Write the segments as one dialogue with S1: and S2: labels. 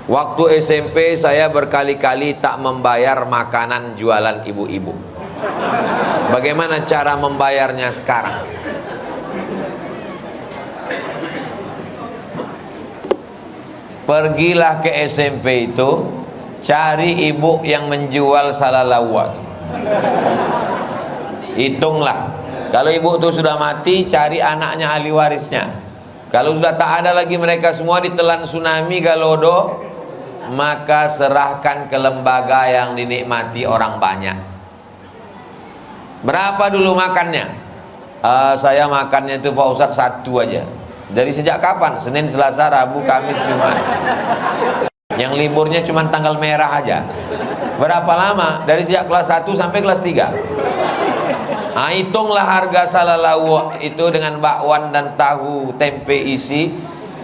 S1: Waktu SMP saya berkali-kali tak membayar makanan jualan ibu-ibu. Bagaimana cara membayarnya sekarang? Pergilah ke SMP itu, cari ibu yang menjual salalawat. Hitunglah. Kalau ibu itu sudah mati, cari anaknya ahli warisnya. Kalau sudah tak ada lagi mereka semua ditelan tsunami Galodo, maka serahkan ke lembaga yang dinikmati orang banyak. Berapa dulu makannya? Saya makannya itu Pak Ustadz 1 aja. Dari sejak kapan? Senin, Selasa, Rabu, Kamis, Jumat. Yang liburnya cuma tanggal merah aja. Berapa lama? Dari sejak kelas 1 sampai kelas 3. Nah, hitunglah harga salalawu itu dengan bakwan dan tahu tempe isi.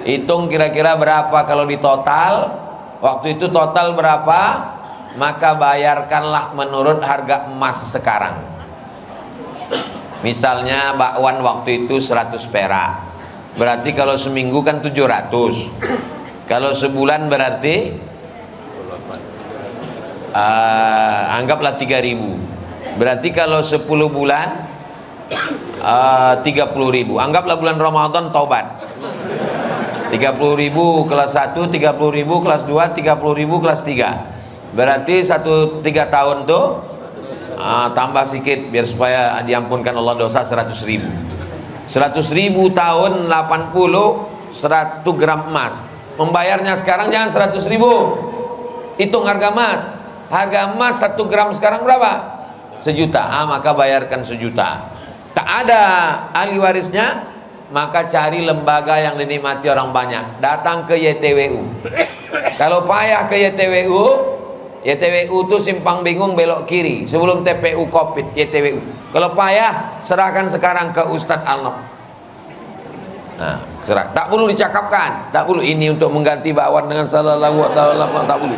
S1: Hitung kira-kira berapa kalau di total. Waktu itu total berapa, maka bayarkanlah menurut harga emas sekarang. Misalnya bakwan waktu itu 100 perak, berarti kalau seminggu kan 700. Kalau sebulan berarti anggaplah 3000. Berarti kalau 10 bulan 30.000. Anggaplah bulan Ramadan taubat 30.000 kelas 1, 30.000 kelas 2, 30.000 kelas 3. Berarti 3 tahun tuh tambah sedikit biar supaya diampunkan Allah dosa 100.000. 100.000 tahun 80, 100 gram emas. Membayarnya sekarang jangan 100.000. Hitung harga emas. Harga emas 1 gram sekarang berapa? 1 juta. Maka bayarkan 1 juta. Tak ada ahli warisnya, maka cari lembaga yang dinikmati orang banyak. Datang ke YTWU. Kalau payah ke YTWU, YTWU itu simpang bingung belok kiri sebelum TPU Kopit. YTWU. Kalau payah, serahkan sekarang ke Ustadz Alnop. Nah, serah. Tak perlu dicakapkan. Tak perlu ini untuk mengganti bakwan dengan sallallahu alaihi wasallam. Tak perlu.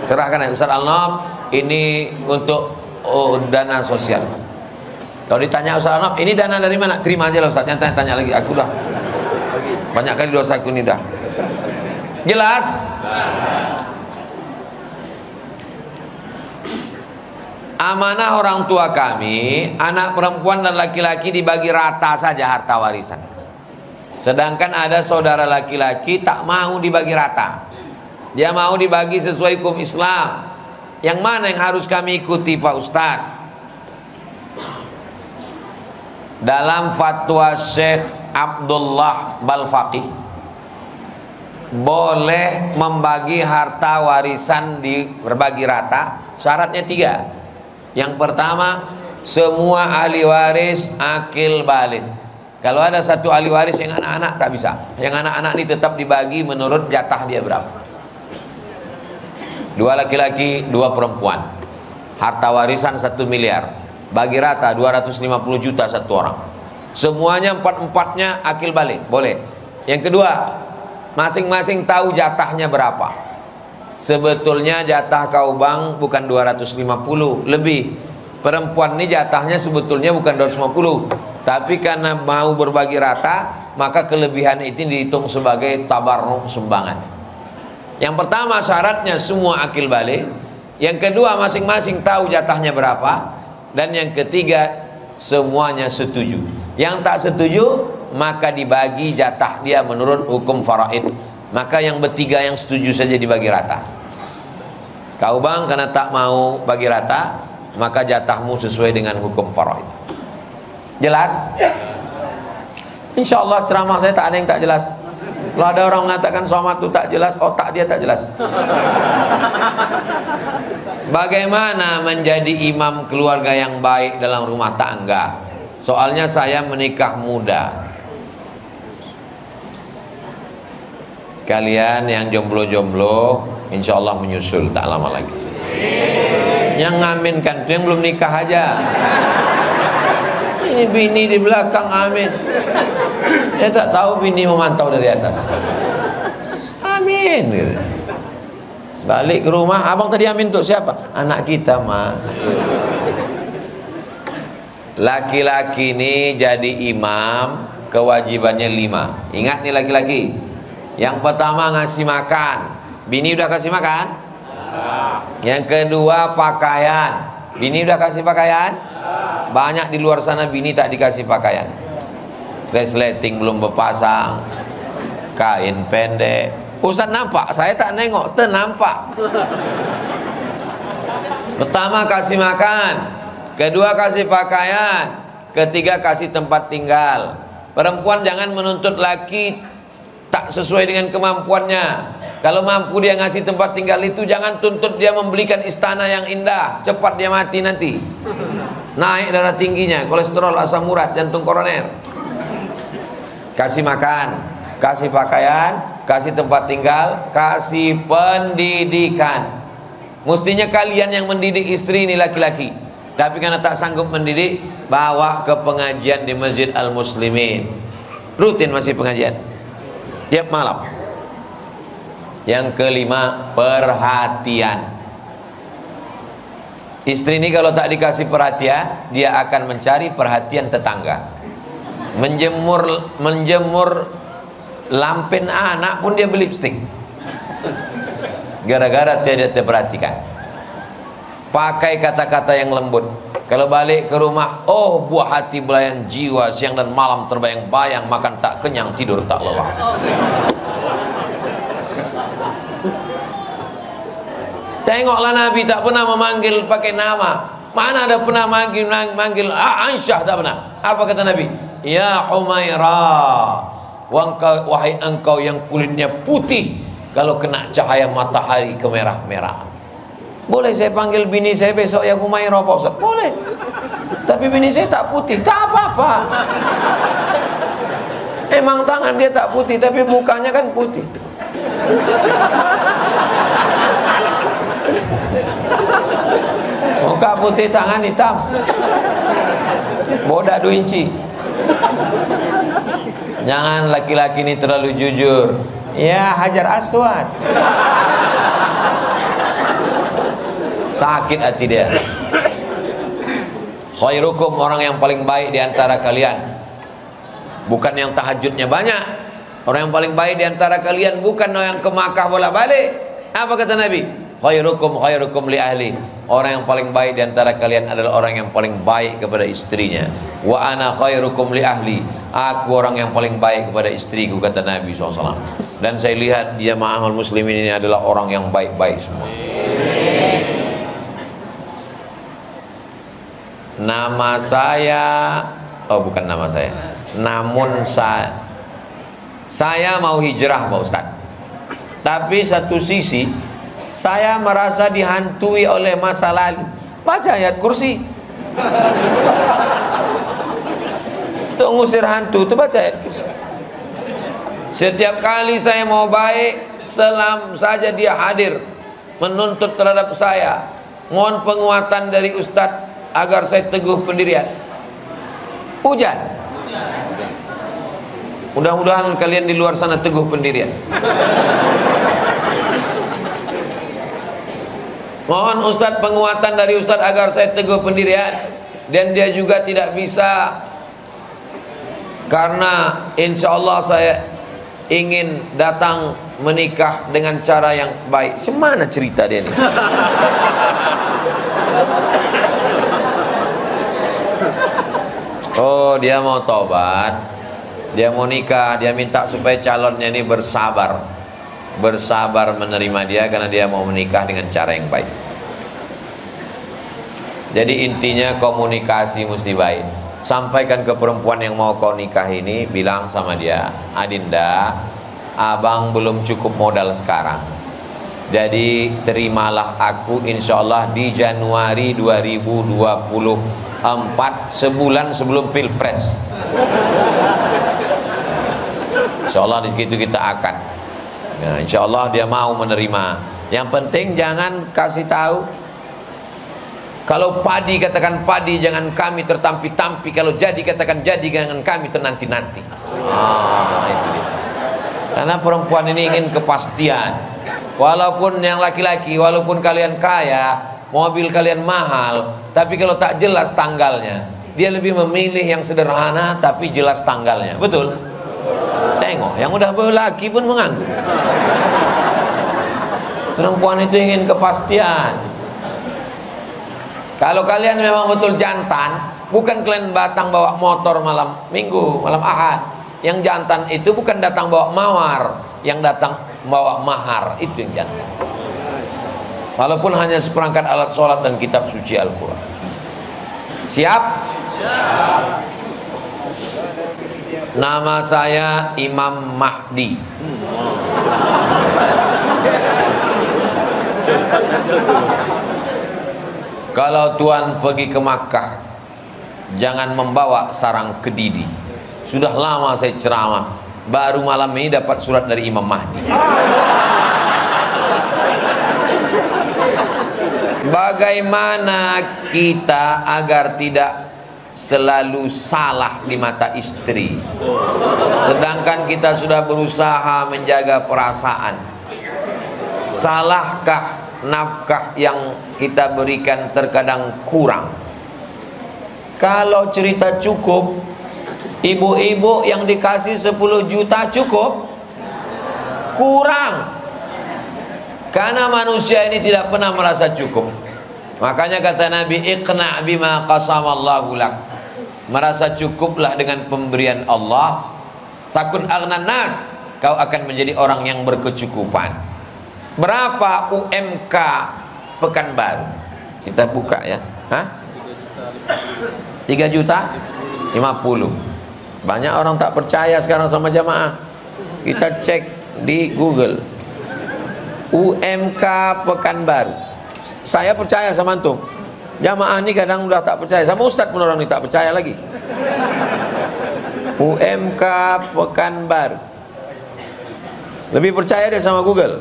S1: Serahkan ya Ustadz Alnop. Ini untuk dana sosial. Kalau ditanya Ustaz Alnop, ini dana dari mana? Terima aja lah Ustaz, tanya lagi. Aku dah banyak kali dosa aku ini dah. Jelas? Amanah orang tua kami, anak perempuan dan laki-laki dibagi rata saja harta warisan. Sedangkan ada saudara laki-laki tak mau dibagi rata. Dia mau dibagi sesuai hukum Islam. Yang mana yang harus kami ikuti Pak Ustadz? Dalam fatwa Syekh Abdullah Balfaqih, boleh membagi harta warisan berbagi rata. Syaratnya 3. Yang pertama, semua ahli waris akil balik. Kalau ada satu ahli waris yang anak-anak tak bisa. Yang anak-anak ini tetap dibagi menurut jatah dia berapa. 2 laki-laki, 2 perempuan. Harta warisan 1 miliar. Bagi rata 250 juta satu orang. Semuanya 4-4-nya akil balik, boleh. Yang kedua, masing-masing tahu jatahnya berapa. Sebetulnya jatah kau bang bukan 250, lebih. Perempuan ini jatahnya sebetulnya bukan 250, tapi karena mau berbagi rata, maka kelebihan itu dihitung sebagai tabarruk, sumbangan. Yang pertama syaratnya semua akil balik. Yang kedua masing-masing tahu jatahnya berapa. Dan yang ketiga semuanya setuju. Yang tak setuju maka dibagi jatah dia menurut hukum faraid. Maka yang bertiga yang setuju saja dibagi rata. Kau bang karena tak mau bagi rata, maka jatahmu sesuai dengan hukum faraid. Jelas? Insya Allah ceramah saya tak ada yang tak jelas. Kalau ada orang mengatakan somad itu tak jelas, otak dia tak jelas. Bagaimana menjadi imam keluarga yang baik dalam rumah tangga? Soalnya saya menikah muda. Kalian yang jomblo-jomblo insya Allah menyusul tak lama lagi. Yang ngaminkan itu yang belum nikah aja. Ini bini di belakang amin. Dia tak tahu bini memantau dari atas. Amin gitu. Balik ke rumah, abang tadi amin untuk siapa? Anak kita mah. Laki-laki ini jadi imam kewajibannya 5. Ingat nih laki-laki. Yang pertama ngasih makan. Bini udah kasih makan? Yang kedua pakaian. Bini udah kasih pakaian? Banyak di luar sana bini tak dikasih pakaian. Resleting belum berpasang, kain pendek. Ustaz nampak, saya tak nengok, nampak. Pertama kasih makan, kedua kasih pakaian, ketiga kasih tempat tinggal. Perempuan jangan menuntut laki tak sesuai dengan kemampuannya. Kalau mampu dia ngasih tempat tinggal itu, jangan tuntut dia membelikan istana yang indah. Cepat dia mati nanti. Naik darah tingginya, kolesterol, asam urat, jantung koroner. Kasih makan, kasih pakaian, kasih tempat tinggal, kasih pendidikan. Mestinya kalian yang mendidik istri ini laki-laki. Tapi karena tak sanggup mendidik, bawa ke pengajian di Masjid Al-Muslimin. Rutin masih pengajian tiap malam. Yang kelima, perhatian. Istri ini kalau tak dikasih perhatian, dia akan mencari perhatian tetangga. Menjemur lampen anak pun dia beli lipstick, gara-gara tidak terperhatikan. Pakai kata-kata yang lembut. Kalau balik ke rumah, oh buah hati belayan jiwa, siang dan malam terbayang-bayang, makan tak kenyang, tidur tak lelah. Tengoklah Nabi tak pernah memanggil pakai nama. Mana ada pernah manggil Aisyah, tak pernah. Apa kata Nabi? Ya Humairah, wahai engkau yang kulitnya putih, kalau kena cahaya matahari kemerah-merah. Boleh saya panggil bini saya besok ya Humairah Pak Ustaz? Boleh. Tapi bini saya tak putih, tak apa-apa. Emang tangan dia tak putih, tapi mukanya kan putih. Muka putih, tangan hitam. Bodak 2 inci. Jangan laki-laki ini terlalu jujur. Ya Hajar Aswad. Sakit hati dia. Khairukum, orang yang paling baik di antara kalian, bukan yang tahajudnya banyak. Orang yang paling baik di antara kalian bukan orang yang ke Makkah bolak-balik. Apa kata Nabi? Khairukum li ahli. Orang yang paling baik di antara kalian adalah orang yang paling baik kepada istrinya. Wa ana khairukum li ahli. Aku orang yang paling baik kepada istriku, kata Nabi SAW. Dan saya lihat dia ma'ahul muslimin ini adalah orang yang baik-baik semua. Nama saya, oh bukan nama saya, namun saya mau hijrah Pak Ustaz. Tapi satu sisi saya merasa dihantui oleh masa lalu. Baca ayat kursi. Untuk ngusir hantu itu baca ayat kursi. Setiap kali saya mau baik, selam saja dia hadir menuntut terhadap saya. Mohon penguatan dari Ustadz agar saya teguh pendirian. Hujan. Mudah-mudahan kalian di luar sana teguh pendirian. Mohon Ustadz penguatan dari Ustadz agar saya teguh pendirian. Dan dia juga tidak bisa, karena insya Allah saya ingin datang menikah dengan cara yang baik. Cemana cerita dia nih? Oh, dia mau tobat, dia mau nikah, dia minta supaya calonnya ini bersabar menerima dia, karena dia mau menikah dengan cara yang baik. Jadi intinya komunikasi mesti baik. Sampaikan ke perempuan yang mau kau nikah ini, bilang sama dia, Adinda, abang belum cukup modal sekarang, jadi terimalah aku insya Allah di Januari 2024, sebulan sebelum Pilpres. Insya Allah di situ kita akan. Nah, insya Allah dia mau menerima. Yang penting jangan kasih tahu. Kalau padi katakan padi, jangan kami tertampi-tampi. Kalau jadi katakan jadi, jangan kami ternanti-nanti. Itu dia. Karena perempuan ini ingin kepastian. Walaupun yang laki-laki, walaupun kalian kaya, mobil kalian mahal, tapi kalau tak jelas tanggalnya, dia lebih memilih yang sederhana tapi jelas tanggalnya. Betul? Tengok, yang udah berlaki pun mengangguk. Perempuan itu ingin kepastian. Kalau kalian memang betul jantan, bukan kalian datang bawa motor malam minggu, malam ahad. Yang jantan itu bukan datang bawa mawar, yang datang bawa mahar, itu yang jantan. Walaupun hanya seperangkat alat sholat dan kitab suci Al-Quran. Siap? Siap. Nama saya Imam Mahdi. Kalau Tuhan pergi ke Makkah, jangan membawa sarang kedidi. Sudah lama saya ceramah, baru malam ini dapat surat dari Imam Mahdi. Bagaimana kita agar tidak selalu salah di mata istri, sedangkan kita sudah berusaha menjaga perasaan? Salahkah nafkah yang kita berikan terkadang kurang? Kalau cerita cukup, ibu-ibu yang dikasih 10 juta cukup? Kurang. Karena manusia ini tidak pernah merasa cukup. Makanya kata Nabi, iqna' bima qasamallahu lak. Merasa cukuplah dengan pemberian Allah. Takun aghnan nas, kau akan menjadi orang yang berkecukupan. Berapa UMK Pekanbaru? Kita buka ya. Hah? 3 juta 50. Banyak orang tak percaya sekarang sama jamaah. Kita cek di Google. UMK Pekanbaru. Saya percaya sama antum. Jamaah ini kadang udah tak percaya. Sama ustaz pun orang ini tak percaya lagi. UMK Pekanbaru. Lebih percaya deh sama Google.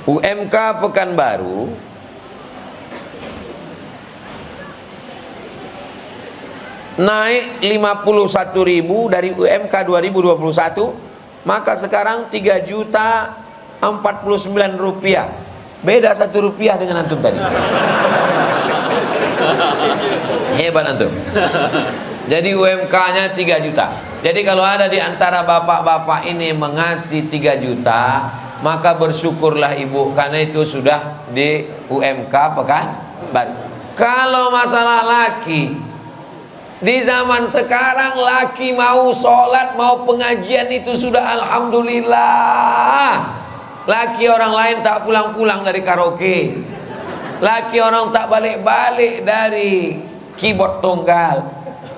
S1: UMK Pekanbaru naik 51.000 dari UMK 2021, maka sekarang 3.049.000 rupiah. Beda 1 rupiah dengan antum tadi. Hebat antum. Jadi UMK-nya 3 juta. Jadi kalau ada di antara bapak-bapak ini mengasih 3 juta, maka bersyukurlah ibu, karena itu sudah di UMK Pekanbaru. Kalau masalah laki, di zaman sekarang laki mau sholat, mau pengajian itu sudah alhamdulillah. Laki orang lain tak pulang-pulang dari karaoke. Laki orang tak balik-balik dari keyboard tunggal.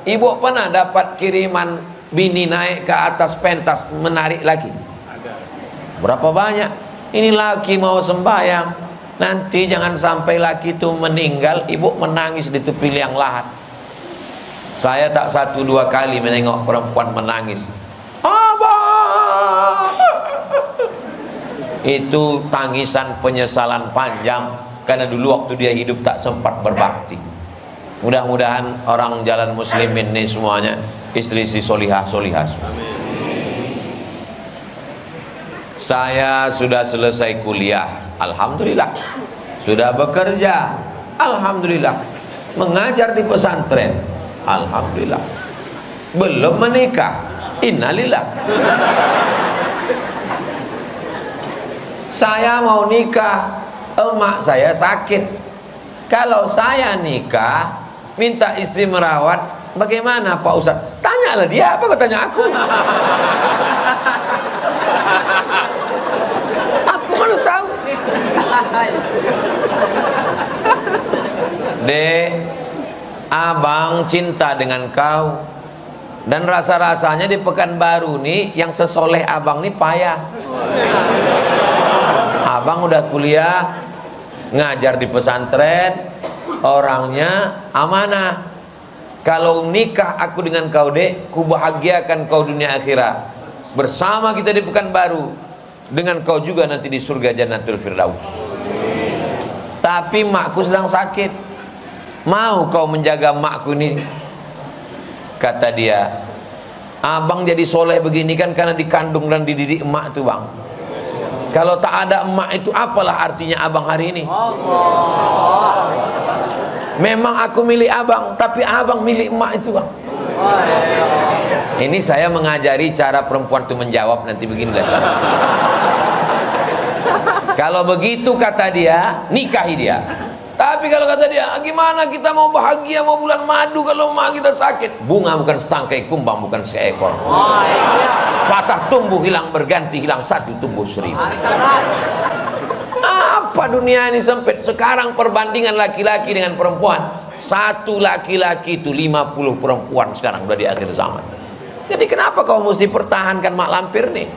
S1: Ibu pernah dapat kiriman bini naik ke atas pentas menarik laki? Berapa banyak? Ini laki mau sembahyang, nanti jangan sampai laki itu meninggal, ibu menangis di tepi liang lahat. Saya tak 1-2 kali menengok perempuan menangis. Abang! Itu tangisan penyesalan panjang, karena dulu waktu dia hidup tak sempat berbakti. Mudah-mudahan orang jalan muslimin ini semuanya istri-istri solihah-solihah. Saya sudah selesai kuliah, alhamdulillah. Sudah bekerja, alhamdulillah. Mengajar di pesantren, alhamdulillah. Belum menikah, innalillah. Saya mau nikah, emak saya sakit. Kalau saya nikah, minta istri merawat, bagaimana Pak Ustadz? Tanyalah dia, apa kau tanya aku? Aku malu tahu. Dek, abang cinta dengan kau, dan rasa-rasanya di Pekanbaru nih yang sesoleh abang nih payah. Abang udah kuliah, ngajar di pesantren, orangnya amanah. Kalau nikah aku dengan kau dek, ku bahagiakan kau dunia akhirat. Bersama kita di Pekanbaru, dengan kau juga nanti di surga Jannatul Firdaus. Tapi makku sedang sakit. Mau kau menjaga makku ini? Kata dia, abang jadi soleh begini kan karena dikandung dan dididik emak itu bang. Kalau tak ada emak itu apalah artinya abang hari ini? Memang aku milik abang, tapi abang milik emak itu bang. Ini saya mengajari cara perempuan itu menjawab nanti beginilah. Kalau begitu kata dia, nikahi dia. Tapi kalau kata dia, gimana kita mau bahagia, mau bulan madu kalau mak kita sakit? Bunga bukan setangkai, kumbang bukan seekor. Patah tumbuh hilang berganti, hilang satu tumbuh seribu. Apa dunia ini sempit. Sekarang perbandingan laki-laki dengan perempuan, satu laki-laki itu 50 perempuan sekarang udah di akhir zaman. Jadi kenapa kau mesti pertahankan mak lampir nih?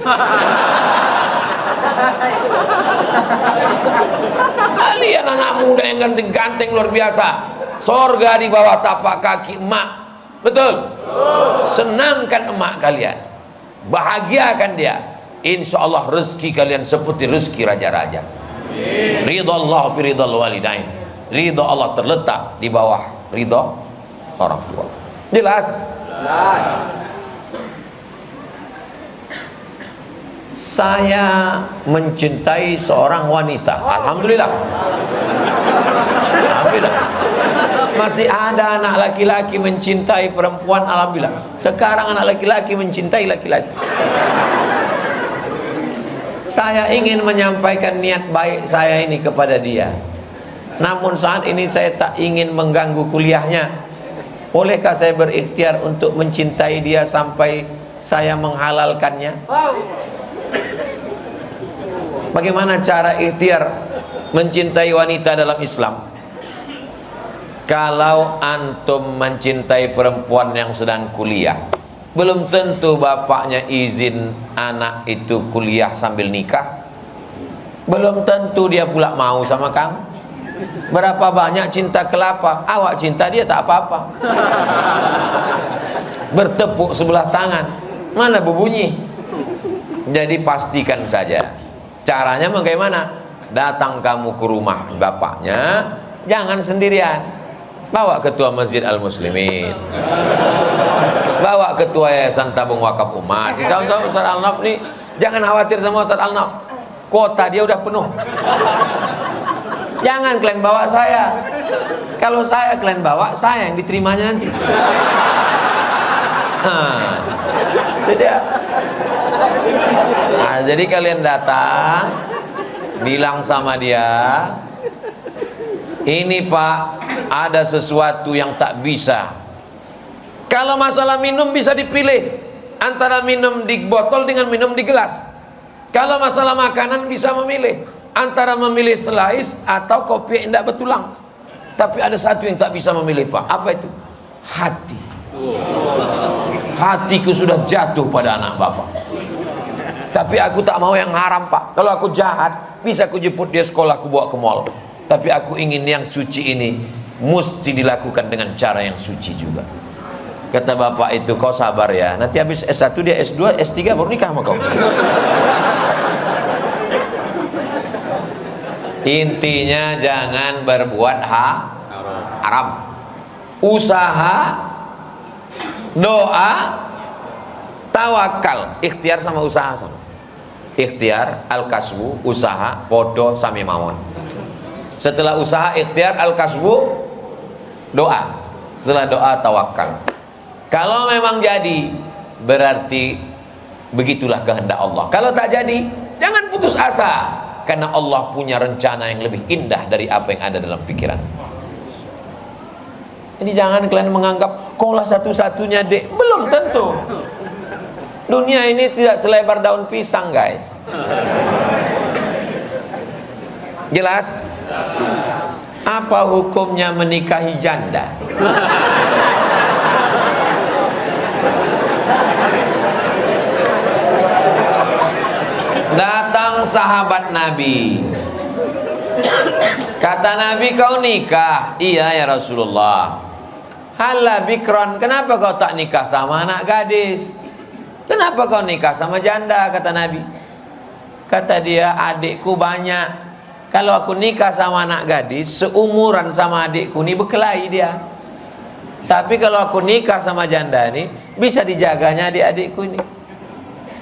S1: Kalian anak muda yang ganteng-ganteng luar biasa, sorga di bawah tapak kaki emak. Betul? Senangkan emak kalian, bahagiakan dia. Insya Allah rezeki kalian seperti rezeki raja-raja. Ridha Allah fi ridhal walidain. Ridha Allah terletak di bawah ridha orang tua. Jelas? Saya mencintai seorang wanita. Alhamdulillah. Alhamdulillah. Masih ada anak laki-laki mencintai perempuan. Alhamdulillah. Sekarang anak laki-laki mencintai laki-laki. Saya ingin menyampaikan niat baik saya ini kepada dia. Namun saat ini saya tak ingin mengganggu kuliahnya. Bolehkah saya berikhtiar untuk mencintai dia sampai saya menghalalkannya? Bagaimana cara ikhtiar mencintai wanita dalam Islam? Kalau antum mencintai perempuan yang sedang kuliah, belum tentu bapaknya izin anak itu kuliah sambil nikah. Belum tentu dia pula mau sama kamu. Berapa banyak cinta kelapa, awak cinta dia tak apa-apa. Bertepuk sebelah tangan, mana berbunyi. Jadi pastikan saja. Caranya bagaimana? Datang kamu ke rumah bapaknya, jangan sendirian. Bawa ketua Masjid Al-Muslimin, bawa ketua Yayasan Tabung Wakaf Umat. Misalnya Ustaz Al-Naf nih, jangan khawatir sama Ustaz Al-Naf, kota dia udah penuh. Jangan kalian bawa saya. Kalau saya kalian bawa, saya yang diterimanya nanti. Jadi kalian datang, bilang sama dia, ini Pak, ada sesuatu yang tak bisa. Kalau masalah minum bisa dipilih antara minum di botol dengan minum di gelas. Kalau masalah makanan bisa memilih antara memilih selais atau kopi yang tidak betulang. Tapi ada satu yang tak bisa memilih Pak. Apa itu? Hati. Hatiku sudah jatuh pada anak bapak. Tapi aku tak mau yang haram Pak. Kalau aku jahat, bisa aku jemput dia sekolah, aku bawa ke mall. Tapi aku ingin yang suci ini mesti dilakukan dengan cara yang suci juga. Kata bapak itu, kau sabar ya, nanti habis S1 dia S2, S3 baru nikah sama kau. Intinya jangan berbuat haram. Usaha, doa, tawakal. Ikhtiar sama usaha sama. Ikhtiar, al-kasbu, usaha, podo, sami mawon. Setelah usaha, ikhtiar, al-kasbu, doa. Setelah doa, tawakal. Kalau memang jadi, berarti begitulah kehendak Allah. Kalau tak jadi, jangan putus asa, karena Allah punya rencana yang lebih indah dari apa yang ada dalam pikiran. Jadi jangan kalian menganggap kaulah satu-satunya dek. Belum tentu. Dunia ini tidak selebar daun pisang guys. Jelas? Apa hukumnya menikahi janda? Datang sahabat Nabi, kata Nabi, kau nikah? Iya ya Rasulullah. Hala bikron, kenapa kau tak nikah sama anak gadis? Kenapa kau nikah sama janda? Kata Nabi. Kata dia, adikku banyak. Kalau aku nikah sama anak gadis, seumuran sama adikku ini berkelahi dia. Tapi kalau aku nikah sama janda ini, bisa dijaganya adik-adikku ini.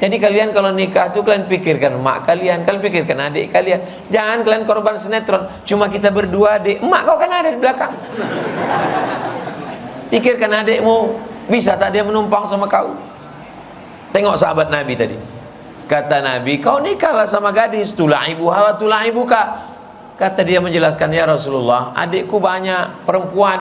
S1: Jadi kalian kalau nikah tuh kalian pikirkan mak kalian, kalian pikirkan adik kalian. Jangan kalian korban sinetron. Cuma kita berdua adik, emak kau kan ada di belakang. Pikirkan adikmu, bisa tak dia menumpang sama kau? Tengok sahabat Nabi tadi. Kata Nabi, kau nikahlah sama gadis, tulaibuha wa tulaibuka. Kata dia menjelaskan, ya Rasulullah, adikku banyak perempuan.